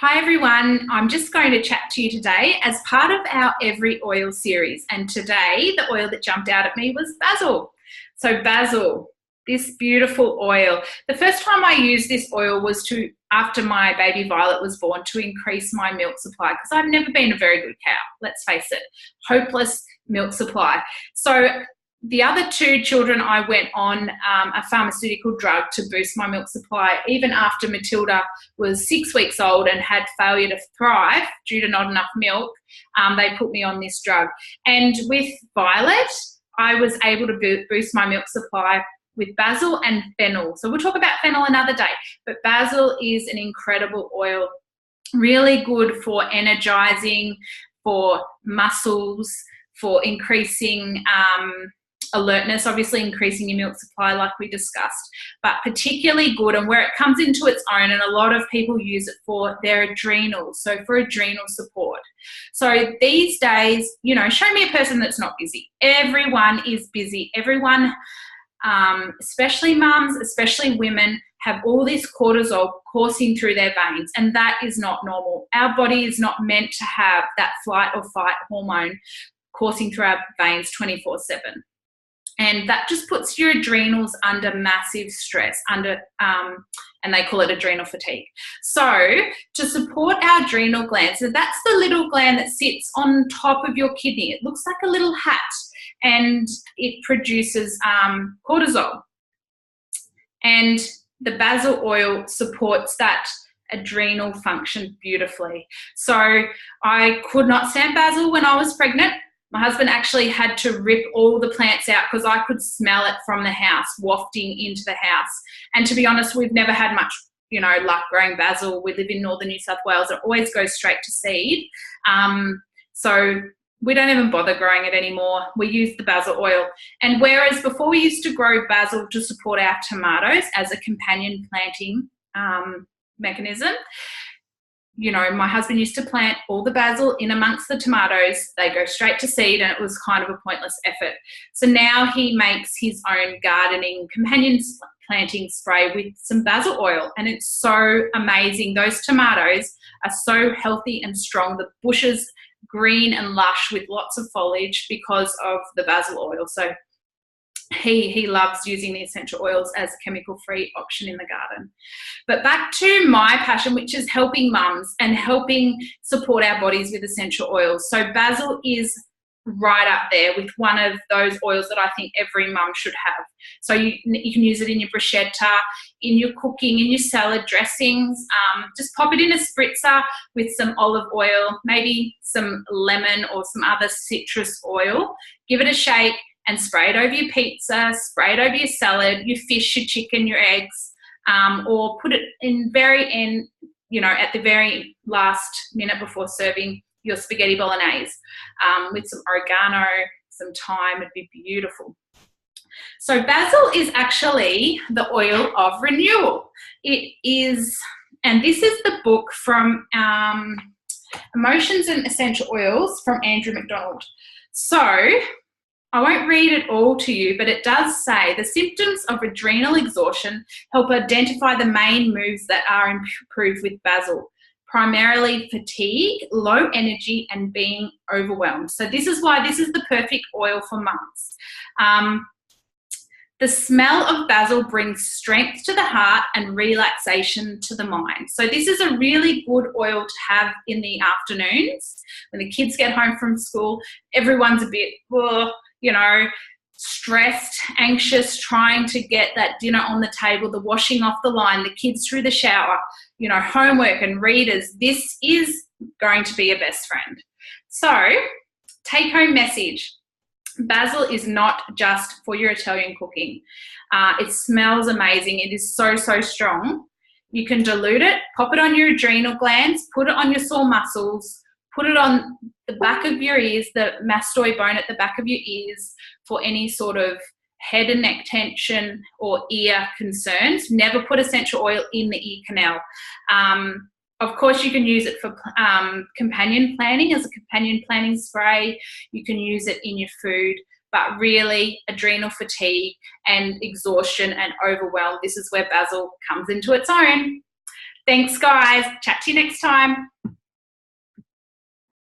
Hi everyone, I'm just going to chat to you today as part of our Every Oil series, and today the oil that jumped out at me was basil. So basil, this beautiful oil. The first time I used this oil was after my baby Violet was born, to increase my milk supply, because I've never been a very good cow, let's face it, hopeless milk supply. So the other two children, I went on a pharmaceutical drug to boost my milk supply. Even after Matilda was 6 weeks old and had failure to thrive due to not enough milk, they put me on this drug. And with Violet, I was able to boost my milk supply with basil and fennel. So we'll talk about fennel another day, but basil is an incredible oil, really good for energizing, for muscles, for increasing alertness, obviously increasing your milk supply like we discussed, but particularly good, and where it comes into its own, and a lot of people use it for their adrenals, so for adrenal support. So these days, show me a person that's not busy. Everyone is busy. Everyone, especially mums, especially women, have all this cortisol coursing through their veins, and that is not normal. Our body is not meant to have that flight or fight hormone coursing through our veins 24/7. And that just puts your adrenals under massive stress, and they call it adrenal fatigue. So to support our adrenal glands, so that's the little gland that sits on top of your kidney. It looks like a little hat, and it produces cortisol. And the basil oil supports that adrenal function beautifully. So I could not stand basil when I was pregnant. My husband actually had to rip all the plants out because I could smell it from the house, wafting into the house. And to be honest, we've never had much, luck growing basil. We live in northern New South Wales. It always goes straight to seed. So we don't even bother growing it anymore. We use the basil oil. And whereas before we used to grow basil to support our tomatoes as a companion planting mechanism, my husband used to plant all the basil in amongst the tomatoes. They go straight to seed, and it was kind of a pointless effort. So now he makes his own gardening companion planting spray with some basil oil, and it's so amazing. Those tomatoes are so healthy and strong. The bushes green and lush with lots of foliage because of the basil oil. So he loves using the essential oils as a chemical-free option in the garden. But back to my passion, which is helping mums and helping support our bodies with essential oils. So basil is right up there with one of those oils that I think every mum should have. So you can use it in your bruschetta, in your cooking, in your salad dressings. Just pop it in a spritzer with some olive oil, maybe some lemon or some other citrus oil. Give it a shake and spray it over your pizza, spray it over your salad, your fish, your chicken, your eggs, or put it in at the very last minute before serving your spaghetti bolognese with some oregano, some thyme. It'd be beautiful. So basil is actually the oil of renewal. It is, and this is the book from Emotions and Essential Oils from Andrew McDonald. So I won't read it all to you, but it does say the symptoms of adrenal exhaustion help identify the main moods that are improved with basil, primarily fatigue, low energy, and being overwhelmed. So this is why this is the perfect oil for mums. The smell of basil brings strength to the heart and relaxation to the mind. So this is a really good oil to have in the afternoons when the kids get home from school. Everyone's a bit, stressed, anxious, trying to get that dinner on the table, the washing off the line, the kids through the shower, homework and readers. This is going to be a best friend. So, take home message. Basil is not just for your Italian cooking. It smells amazing. It is so, so strong. You can dilute it, pop it on your adrenal glands, put it on your sore muscles, put it on the back of your ears, the mastoid bone at the back of your ears, for any sort of head and neck tension or ear concerns. Never put essential oil in the ear canal. Of course, you can use it for companion planting as a companion planting spray. You can use it in your food, but really adrenal fatigue and exhaustion and overwhelm, this is where basil comes into its own. Thanks, guys. Chat to you next time.